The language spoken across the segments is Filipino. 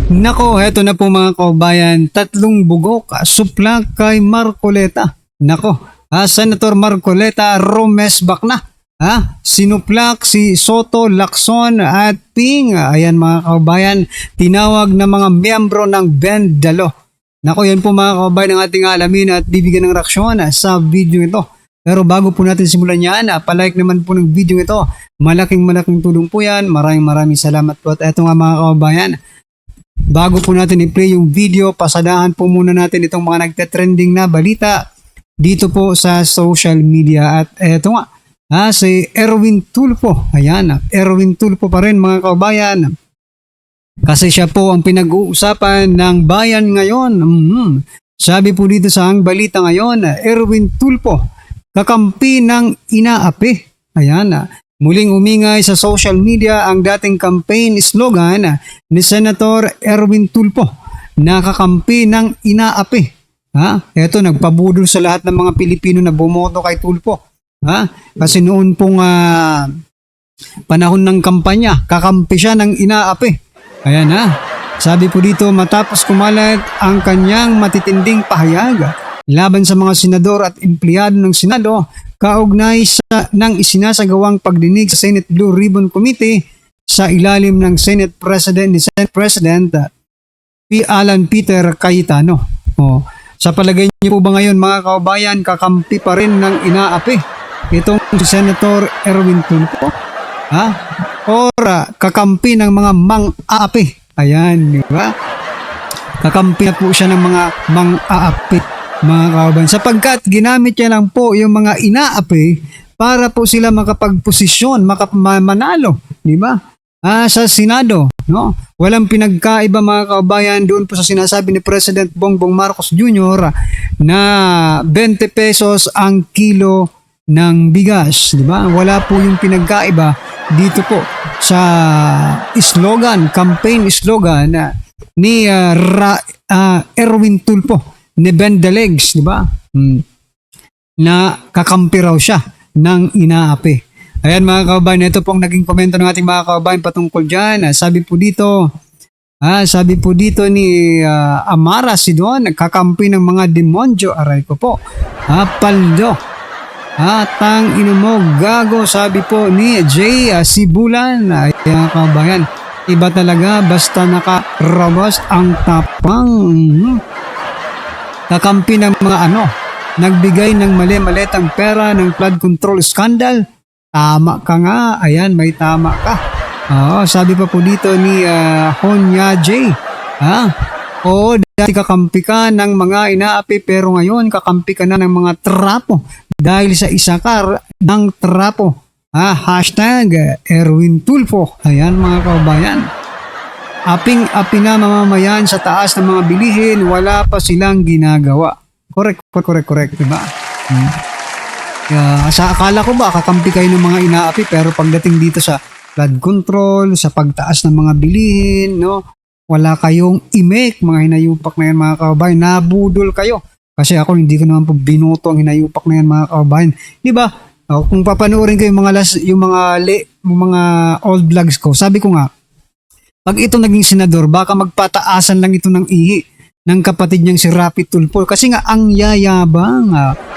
Nako, heto na po mga kabayan, tatlong bugok, suplak kay Marcoleta. Nako, Senator Marcoleta Romesbak na. Sinuplak si Soto, Lacson at Ping. Ayan mga kabayan, tinawag na mga miyembro ng Bendalo. Nako, yan po mga kabayan ang ating alamin at bibigyan ng reaksyon sa video ito. Pero bago po natin simulan yan, palike naman po ng video ito. Malaking tulong po yan. Maraming salamat po. At eto nga mga kabayan, bago po natin i-play yung video, pasadahan po muna natin itong mga nagte-trending na balita dito po sa social media. At eto nga, si Erwin Tulfo. Ayan, Erwin Tulfo pa rin mga kabayan. Kasi siya po ang pinag-uusapan ng bayan ngayon. Sabi po dito sa ang balita ngayon, Erwin Tulfo, kakampi ng inaapi. Ayan, muling umingay sa social media ang dating campaign slogan ni Senator Erwin Tulfo na kakampi ng inaapi. Ito nagpabudol sa lahat ng mga Pilipino na bumoto kay Tulfo. Kasi noon pong panahon ng kampanya, kakampi siya ng inaapi. Ayan sabi po dito, matapos kumalat ang kanyang matitinding pahayag laban sa mga senador at empleyado ng Senado kaugnay ng isinasagawang pagdinig sa Senate Blue Ribbon Committee sa ilalim ng Senate President P. Alan Peter Cayetano. Sa palagay niyo po ba ngayon mga kababayan, kakampi pa rin ng inaapi itong si Senator Erwin Tulfo? Or kakampi ng mga mang-aapi? Ayan, di ba? Kakampi na po siya ng mga mang-aapi mga kababayan, sapagkat ginamit niya lang po yung mga inaapi para po sila makapagposisyon, manalo, di ba? Sa Senado, no? Walang pinagkaiba mga kababayan doon po sa sinasabi ni President Bongbong Marcos Jr. na 20 pesos ang kilo ng bigas, di ba? Wala po yung pinagkaiba dito po sa slogan, campaign slogan ni Erwin Tulfo ni Bendalegs, di ba? Na kakampi raw siya ng inaapi. Ayan mga kababayan, ito pong naging komento ng ating mga kababayan patungkol dyan. Sabi po dito ni Amara Sidon, kakampi ng mga demonyo, aray ko po. Paldo. Tang inumog gago, sabi po ni Jay Sibulan. Ayan mga kababayan, iba talaga basta nakarobos ang tapang. Kakampi ng mga nagbigay ng mali-malitang pera ng flood control scandal. Tama ka nga, ayan, may tama ka. Sabi pa po dito ni Honya J. Dati kakampi ka ng mga inaapi pero ngayon kakampi ka na ng mga trapo dahil sa isa ka ng trapo. Hashtag Erwin Tulfo. Ayan mga kababayan. Aping-api na mamamayan sa taas ng mga bilihin, wala pa silang ginagawa. Correct, diba? Sa akala ko ba, kakampi kayo ng mga inaapi, pero pagdating dito sa flood control, sa pagtaas ng mga bilihin, no? Wala kayong imake, mga hinayupak na yan mga kababayan, nabudol kayo. Kasi ako hindi ko naman po binoto ang hinayupak na yan mga kababayan. Diba? Kung papanoorin ko yung mga old vlogs ko, sabi ko nga, pag ito naging senador, baka magpataasan lang ito ng ihi ng kapatid niyang si Rapi Tulfo. Kasi nga, ang yayabang.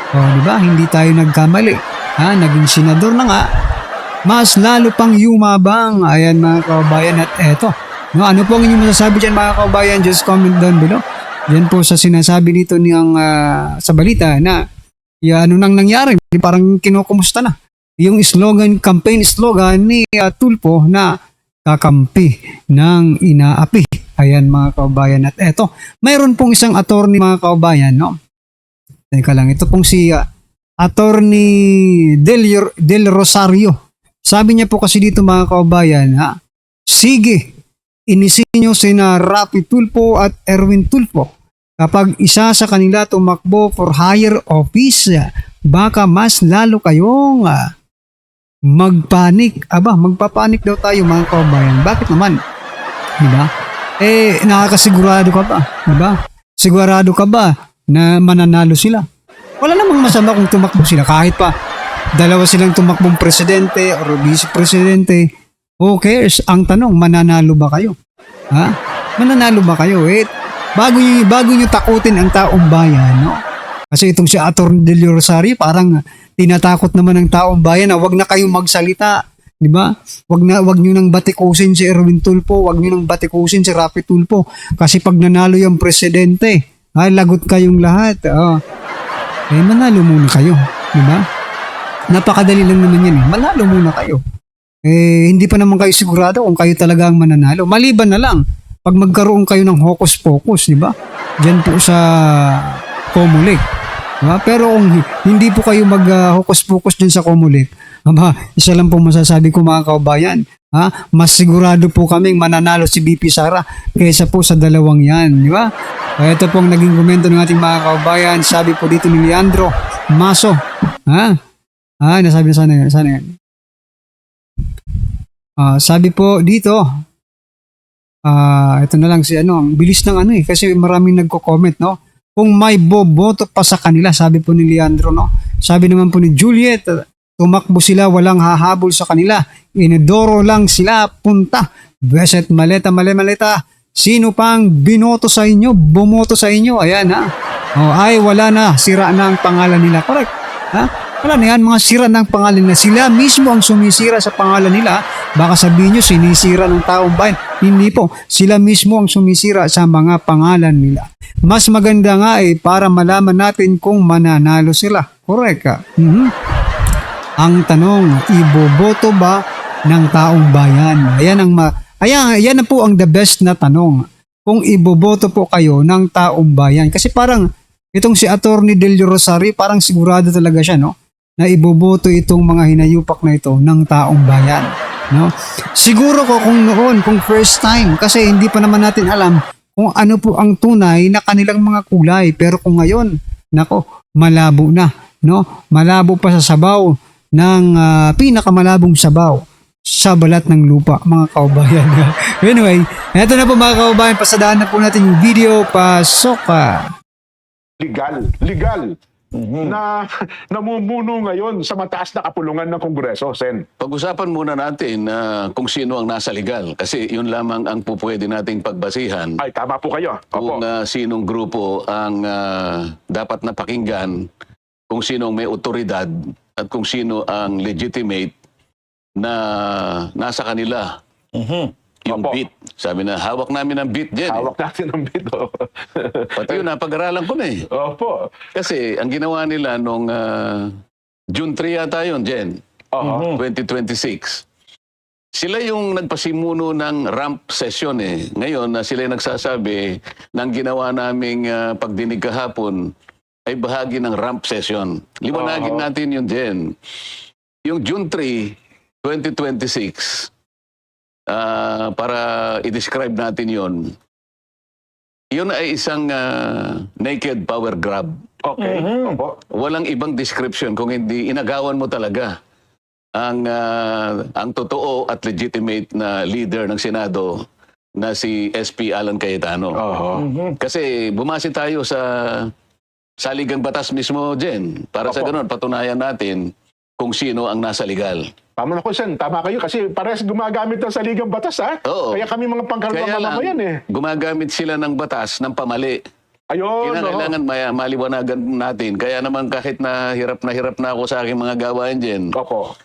Diba? Hindi tayo nagkamali. Naging senador na nga. Mas lalo pang yumabang. Ayan mga kababayan. At eto. Ano po ang inyong masasabi dyan mga kababayan? Just comment down below. Yan po sa sinasabi dito niyang sa balita na ano nang nangyari. Parang kinukumusta na. Yung campaign slogan ni Tulfo na kakampi ng inaapi. Ayan mga kababayan. At eto, mayroon pong isang attorney mga kababayan, no? Teka lang, ito pong si attorney Del Rosario. Sabi niya po kasi dito mga kababayan, sige, inisinyo sina Rapi Tulfo at Erwin Tulfo. Kapag isa sa kanila tumakbo for higher office, baka mas lalo kayong magpanik. Magpapanik daw tayo mga kababayan. Bakit naman? Diba? Nakakasigurado ka ba? Diba? Sigurado ka ba na mananalo sila? Wala namang masama kung tumakbo sila. Kahit pa dalawa silang tumakbong presidente o vice presidente, who cares? Ang tanong, mananalo ba kayo? mananalo ba kayo? Bago nyo takutin ang taong bayan, no? Kasi itong si Atty. Del Rosario, parang tinatakot naman ng taong bayan na wag na kayong magsalita. Di ba? Wag nyo nang batikusin si Erwin Tulfo, wag nyo nang batikusin si Rapi Tulfo. Kasi pag nanalo yung presidente, ay lagot kayong lahat. Manalo muna kayo. Di ba? Napakadali lang naman yan eh. Manalo muna kayo. Hindi pa naman kayo sigurado kung kayo talaga ang mananalo. Maliban na lang, pag magkaroon kayo ng hocus-pocus, di ba? Diyan po sa Comelec. Diba? Pero kung hindi po kayo mag-hocus-pocus dyan sa Comelec, isa lang po masasabi ko mga kaubayan, mas sigurado po kaming mananalo si BP Sara kaysa po sa dalawang yan. Di ba? Ito po ang naging komento ng ating mga kaubayan. Sabi po dito ni Leandro Maso. Nasabi na sana yan. Sabi po dito, ito na lang si ang bilis ng kasi maraming nagko-comment, no? Kung may boboto pa sa kanila, sabi po ni Leandro, no? Sabi naman po ni Juliet, tumakbo sila, walang hahabol sa kanila. Inodoro lang sila, punta. Beset maleta. Sino pang binoto sa inyo, bumoto sa inyo? Ayan, ay, wala na, sira na ang pangalan nila. Correct. Wala na yan, mga sira ng pangalan nila. Sila mismo ang sumisira sa pangalan nila. Baka sabihin nyo, sinisira ng taong bayan. Hindi po. Sila mismo ang sumisira sa mga pangalan nila. Mas maganda nga para malaman natin kung mananalo sila. Correct ka? Ang tanong, iboboto ba ng taong bayan? Ayan na po ang the best na tanong. Kung iboboto po kayo ng taong bayan. Kasi parang itong si Atty. Del Rosario, parang sigurado talaga siya, no? Na iboboto itong mga hinayupak na ito ng taong bayan, no? Siguro ko kung first time, kasi hindi pa naman natin alam kung ano po ang tunay na kanilang mga kulay. Pero kung ngayon, malabo na, no? Malabo pa sa sabaw ng pinakamalabong sabaw sa balat ng lupa, mga kaubayan. Anyway, eto na po mga kaubayan, pasadaan na po natin yung video. Pasok pa. Legal na namumuno ngayon sa mataas na kapulungan ng Kongreso, Sen. Pag-usapan muna natin kung sino ang nasa legal. Kasi yun lamang ang pupwede nating pagbasihan. Ay, tama po kayo. Opo. Kung sinong grupo ang dapat napakinggan, kung sino ang may otoridad, at kung sino ang legitimate na nasa kanila. Yung Opo. beat. Sabi na, hawak namin ang beat dyan. Hawak natin ang bito. Pati yun, napag-aralan ko na eh. Opo. Kasi ang ginawa nila nung June 3 yata yun, Jen, 2026. Sila yung nagpasimuno ng ramp session eh. Ngayon, sila yung nagsasabi ng ginawa naming pagdinig kahapon ay bahagi ng ramp session. Liwanagin natin yun, Jen. Yung June 3, 2026, para i-describe natin yun ay isang naked power grab. Okay. Opo. Walang ibang description kung hindi inagawan mo talaga ang totoo at legitimate na leader ng Senado na si SP Alan Cayetano. Kasi bumasi tayo sa saligang batas mismo, Jen, para sa ganun patunayan natin kung sino ang nasa legal. Tama na ko, Sen. Tama kayo kasi parehas gumagamit ng saligang batas, ha? Oo. Kaya kami mga pangkalma yan, eh. Gumagamit sila ng batas ng pamali. Ayun, Kailangan maliwanagan natin. Kaya naman kahit na hirap na ako sa aking mga gawain dyan, Opo.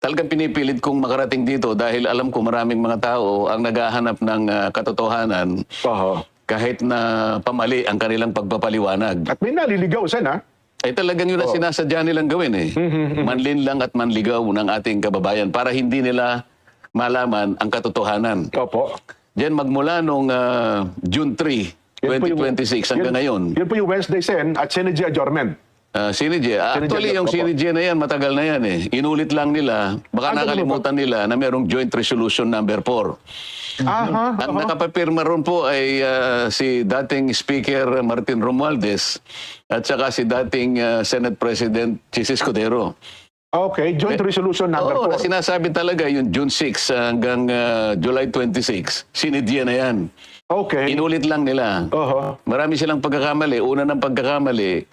talagang pinipilit kong makarating dito dahil alam ko maraming mga tao ang naghahanap ng katotohanan kahit na pamali ang kanilang pagpapaliwanag. At may naliligaw, Sen, ha? Ay talagang yun ang sinasadya nilang gawin eh. Manlin lang at manligaw ng ating kababayan para hindi nila malaman ang katotohanan. Opo. Diyan magmula nung June 3, 2026 hanggang ngayon. Yun po yung Wednesday, Sen, at Senate adjournment. Sinidje. Actually, yung Sinidje na yan, matagal na yan eh. Inulit lang nila, baka nakalimutan nila na merong Joint Resolution number 4. Ang nakapapirma ron po ay si dating Speaker Martin Romualdez at saka si dating Senate President Chis Escudero. Okay, Joint Resolution number 4. Oo, na sinasabi talaga yung June 6 hanggang July 26. Sinidje na yan. Okay. Inulit lang nila. Marami silang pagkakamali. Una ng pagkakamali,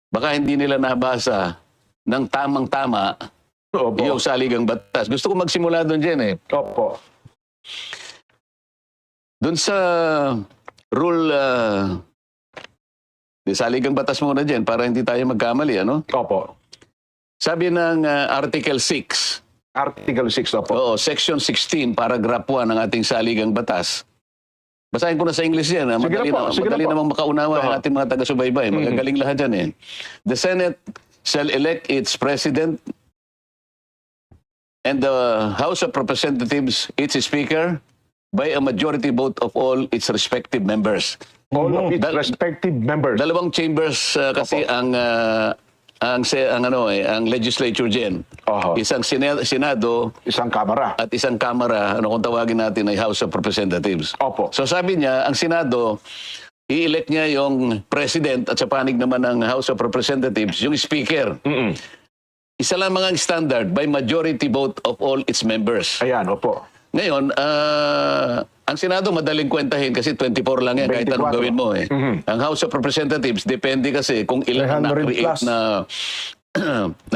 baka hindi nila nabasa ng tamang-tama yung saligang batas. Gusto ko magsimula doon dyan eh. Opo. Doon Doon sa rule, di saligang batas muna dyan para hindi tayo magkamali, ano? Opo. Sabi ng Article 6, Article 6, opo. oo, Section 16, Paragraph 1 ng ating saligang batas. Basahin ko na sa English yan. Sige na po, sige na Madali po. namang makaunawa ang Oo. ating mga taga-subaybay. Magagaling lahat yan eh. The Senate shall elect its president and the House of Representatives its speaker by a majority vote of all its respective members. All of its Dal- respective members. Dalawang chambers kasi ang legislature diyan. Oho. Isang Senado Isang kamara. at isang Kamara, ano kung tawagin natin ay House of Representatives. Opo. So sabi niya, ang Senado, i-elect niya yung President at sa panig naman ng House of Representatives, yung Speaker. Mm-mm. Isa lamang ang standard by majority vote of all its members. Ayan, opo. Ngayon, ang Senado madaling kwentahin kasi 24 lang yan kahit 24. anong gawin mo eh. Ang House of Representatives, depende kasi kung ilan ang 300 na-create plus. na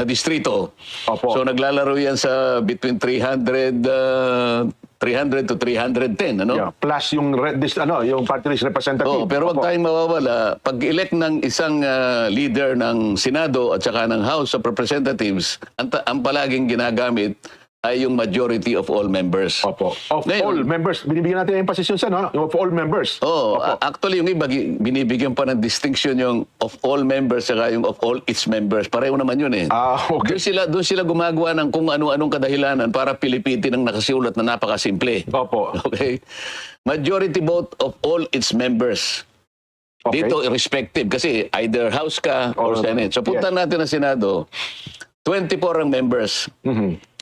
distrito. Opo. So naglalaro yan sa between 300 to 310, ano? Yeah. Plus yung yung party list representative. Oo, pero wag Opo. tayong mawawala. Pag-elect ng isang leader ng Senado at saka ng House of Representatives, ang palaging ginagamit ay yung majority of all members. Opo. Of Ngayon- all members. Binibigyan natin yung emphasis yun sa, no? Yung of all members. Oh, Opo. actually yung iba binibigyan pa ng distinction yung of all members saka yung of all its members. Pareho naman yun eh. Okay. Doon sila gumagawa ng kung ano-anong kadahilanan para pilipitin ang nakasiulat na napakasimple. Opo. Okay? Majority vote of all its members. Okay. Dito irrespective kasi either House ka or Or- Senate. So punta natin ang Senado, 24 ang members. Mhm.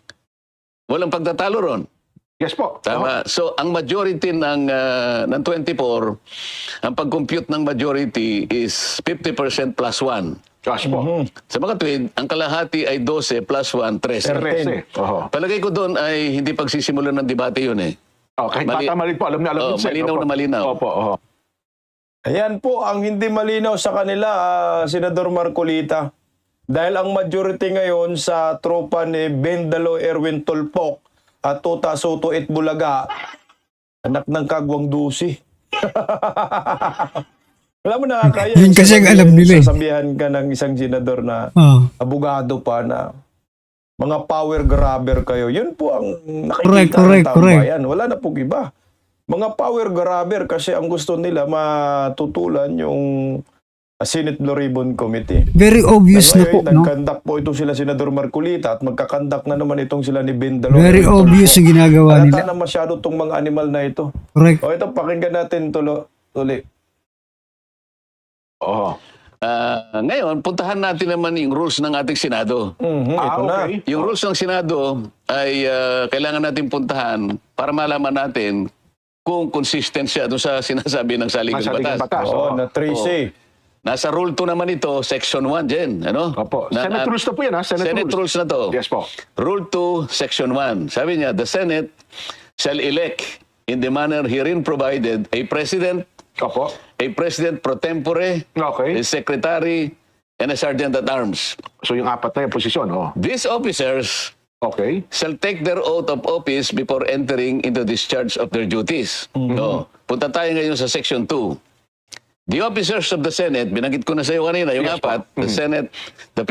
Walang pagtatalo ron. Yes po. Tama. So ang majority ng 24, ang pag-compute ng majority is 50% plus 1. Yes po. Sa mga tweed, ang kalahati ay 12 plus 1, 13. 13. Oho. Palagay ko doon ay hindi pagsisimulan ng debate yun eh. Okay. Mali- Mali po. Alam na Oh, yun, Sen. malinaw Opo. na malinaw. Opo. Oho. Ayan po ang hindi malinaw sa kanila, Senador Marcolita. Dahil ang majority ngayon sa tropa ni Bendalo Erwin Tulpok at Tuta Soto Itbulaga, anak ng Kagwang Dusi. Alam mo, nakakaya. Yun kasi ang alam nila eh. Sasabihan ka ng isang senador na Oh. abogado pa na mga power grabber kayo. Yun po ang Correct, nakikita ng taong correct. bayan. Wala na pong iba. Mga power grabber kasi ang gusto nila matutulan yung Senate Blue Ribbon Committee. Very obvious na po, Ngayon, no? nagkandak po itong sila Senador Marcolita at magkakandak na naman itong sila ni Bendalo. Very obvious yung ginagawa Halata nila. na masyado itong mga animal na ito. Correct. O ito, pakinggan natin tuli. Oho. Ngayon, puntahan natin naman yung rules ng ating Senado. Ito na. Okay. Yung rules ng Senado ay kailangan natin puntahan para malaman natin kung consistent siya doon sa sinasabi ng saligang Saligang batas. batas. Oo, na 3C. Nasa Rule 2 naman ito, Section 1 dyan. Ano? Opo. Senate rules na po yan, ha? Senate rules na to. Yes po. Rule 2, Section 1. Sabi niya, the Senate shall elect in the manner herein provided a president, Opo. a president pro tempore, Okay. a secretary, and a sergeant at arms. So yung apat na yung posisyon, oh. These officers Okay. shall take their oath of office before entering into discharge of their duties. No. Punta tayo ngayon sa Section 2. The officers of the Senate, binanggit ko na sa iyo kanina, yung Yes, apat, the Senate, the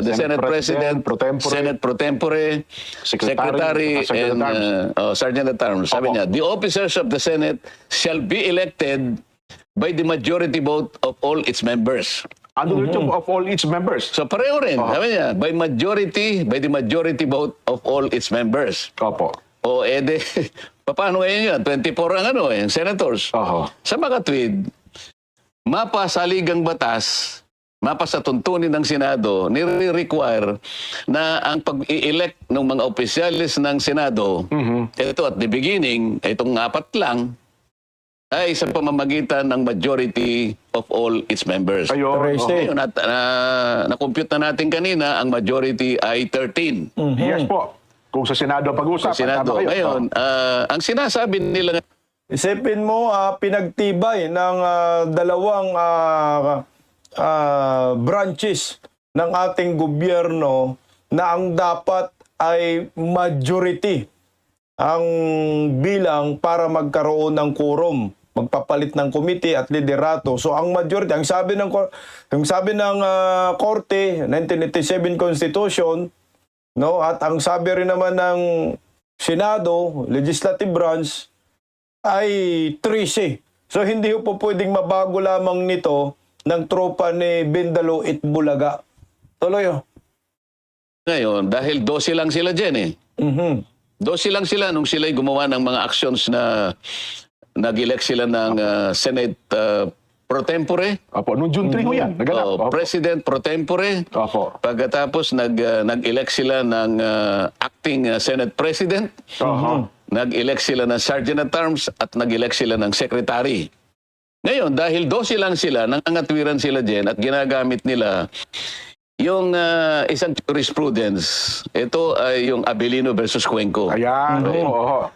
Senate President, pro tempore, Senate pro tempore, Secretary, Sergeant and at Arms. Sergeant at Arms. Sabi Opo. niya, the officers of the Senate shall be elected by the majority vote of all its members. Under the term of all its members. So pareho rin, sabi niya, by the majority vote of all its members. Opo. O ede, paano ngayon yan? 24 ang senators. Oho. Sa mga tweed, mapa saligang batas, mapa sa tuntunin ng Senado, nire-require na ang pag-i-elect ng mga opisyalis ng Senado, ito at the beginning, itong apat lang, ay sa pamamagitan ng majority of all its members. Ayun. Tracy. Ngayon, na-compute na natin kanina, ang majority ay 13. Yes po. Kung sa Senado ang pag-uusap. Senado. tama kayo. Ngayon, ang sinasabi nila Isipin mo, pinagtibay ng dalawang branches ng ating gobyerno na ang dapat ay majority ang bilang para magkaroon ng quorum, magpapalit ng komite at liderato. So ang majority, ang sabi ng korte, 1987 Constitution, no, at ang sabi rin naman ng Senado, Legislative Branch, ay 13. So hindi po pwedeng mabago lamang nito ng tropa ni Bendalo at Bulaga. Tuloy. Ngayon, dahil 12 lang sila dyan eh. 12 lang sila nung sila'y gumawa ng mga actions na nag-elect sila ng Senate pro tempore. Opo, noong June 3 ho yan. Naganap. O, Opo. President pro tempore. Opo. Pagkatapos nag-elect sila ng acting Senate President. Nag-elect sila ng Sergeant at Arms at nag-elect sila ng Secretary. Ngayon, dahil 12 lang sila, nangangatwiran sila dyan at ginagamit nila yung isang jurisprudence. Ito ay yung Abilino versus Cuenco. Ayan. Oo.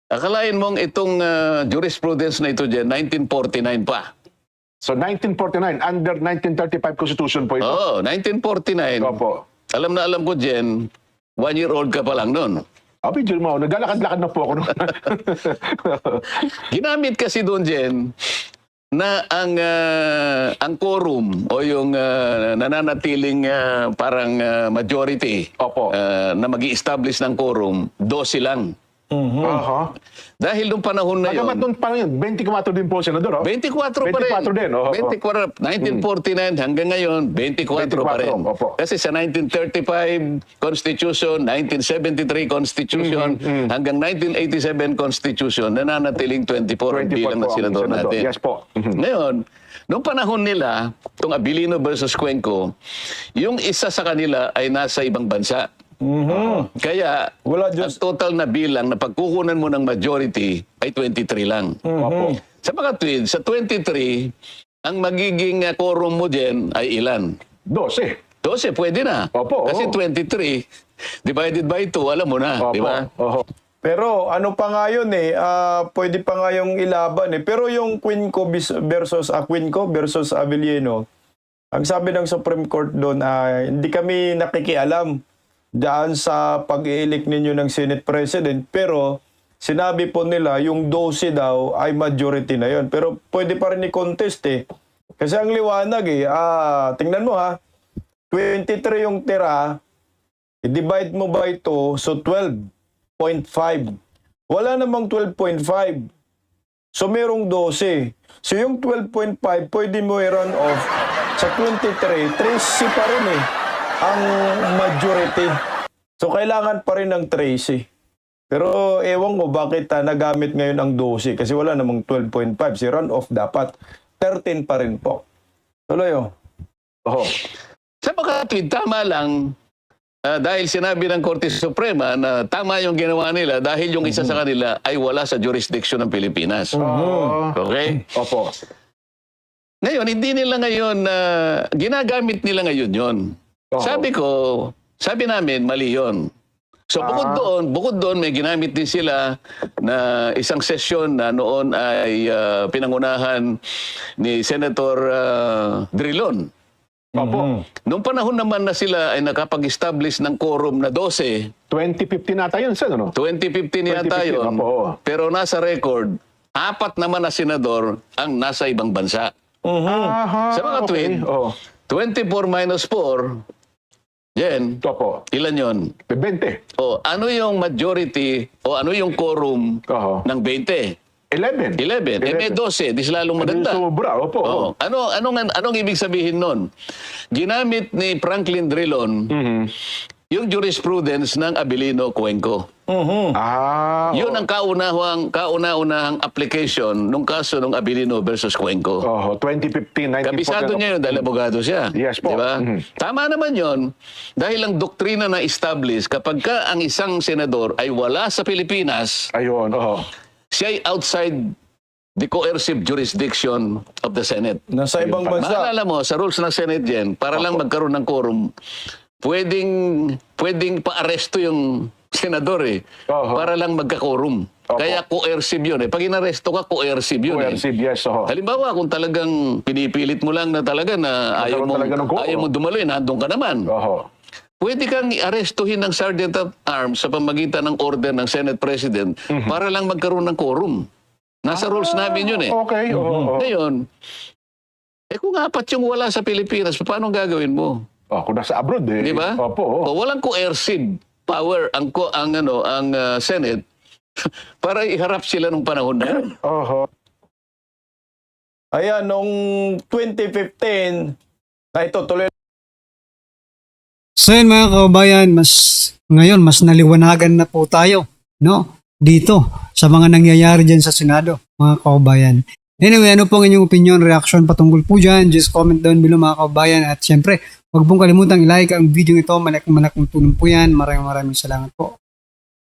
Akalain mong itong jurisprudence na ito dyan, 1949 pa. So 1949, under 1935 Constitution po ito. Oo, 1949. Opo. Alam na alam ko dyan, 1-year-old ka pa lang nun. Abi, Diyan mo, naglalakad-lakad na po ako noon. Ginamit kasi doon dyan na ang quorum o yung nananatiling parang majority Opo. na mag-i-establish ng quorum, 12 lang. Aha. Dahil nung panahon na yun, Nagamat noon pa yun, 24 din po, Senador. 24 pa rin. 24 din, oo. 24, 1949 hanggang ngayon, 24 pa rin. opo. Kasi sa 1935 Constitution, 1973 Constitution, hanggang 1987 Constitution, nananatiling 24 ang 24 bilang na po ang senador senador. natin. Yes po. Ngayon, nung panahon nila, itong Abilino versus Cuenco, yung isa sa kanila ay nasa ibang bansa. Kaya, Wala ang total na bilang na pagkukunan mo ng majority ay 23 lang. Opo. Sa mga tweed, sa 23, ang magiging quorum mo dyan ay ilan? 12. 12, pwede na. Opo, Kasi oo. 23 divided by 2, alam mo na, di Opo. ba? Oho. Pero ano pa nga yun pwede pa nga yung ilaban Pero yung Quinco versus Avellino, ang sabi ng Supreme Court doon, hindi kami nakikialam daan sa pag-i-elect ninyo ng Senate President, pero sinabi po nila yung 12 daw ay majority na yon. Pero pwede pa rin i-contest Kasi ang liwanag tingnan mo 23 yung tira, i-divide mo by 2, so 12.5. Wala namang 12.5. So merong 12. So yung 12.5, pwede mo i-run off sa 23, 13 pa rin ang majority. So, kailangan pa rin ng 13. Pero, ewan ko bakit nagamit ngayon ang 12 kasi wala namang 12.5. Si run-off dapat 13 pa rin po. Tuloy Oho. Sa mga tweet, tama lang, dahil sinabi ng Korte Suprema na tama yung ginawa nila dahil yung isa sa kanila ay wala sa jurisdiction ng Pilipinas. Okay? Opo. Ngayon, hindi nila ngayon, ginagamit nila ngayon yon. Oo. Sabi namin, mali yun. So bukod doon, may ginamit din sila na isang sesyon na noon ay pinangunahan ni Senator Drilon. Opo. Noong panahon naman na sila ay nakapag-establish ng quorum na 12, 2015 nata yun, Sen, ano? 2015 yata 2015, yun, opo. pero nasa record, 4 naman na senador ang nasa ibang bansa. Aha, Sa mga tweet, Oo. 24 minus 4, Jen, Opo. ilan yon? 20. O ano yung majority o ano yung quorum Oho. ng 20? 11. 11. Eh may 12, di lalong maganda. Sobra, opo. Oh, anong ibig sabihin nun? Ginamit ni Franklin Drilon yung jurisprudence ng Abilino Cuenco. Yun ang kauna-unahang application nung kaso ng Abilino versus Cuenco. Oho, 2015, 1914. Kabisado niya yun dahil abogado siya. Yes po. Diba? Tama naman yun dahil ang doktrina na establish kapag ka ang isang senador ay wala sa Pilipinas, Ayun, oho. siya ay outside the coercive jurisdiction of the Senate. Nasa ibang bansa. Maalala mo, sa rules ng Senate yan, para lang magkaroon ng quorum, pwedeng pa-aresto yung senador Oho. para lang magka-quorum. Opo. Kaya coercive yun Pag inaresto ka, coercive yun Coercive, yes, oho. Halimbawa, kung talagang pinipilit mo lang na talaga na ayaw Magkaroon talaga ng quorum. mo dumaloy, nandun ka naman. Oho. pwede kang arestuhin ng Sergeant at Arms sa pamagitan ng order ng Senate President para lang magkaroon ng quorum. Nasa rules namin yun eh. Okay, oo. Ngayon, kung apat yung wala sa Pilipinas, paano gagawin mo? Kung nasa abroad eh. Di ba? Opo. O walang coercive power ang Senate para iharap sila nung panahon na yun. Oho. Ayan, noong 2015, na ito tuloy. So yun mga kababayan, ngayon mas naliwanagan na po tayo, no? Dito sa mga nangyayari dyan sa Senado, mga kababayan. Anyway, ano pong inyong opinion, reaction patungkol po dyan? Just comment down below mga kababayan. At syempre, huwag pong kalimutang i-like ang video ito. Malaking tulong po yan. Maraming salamat po.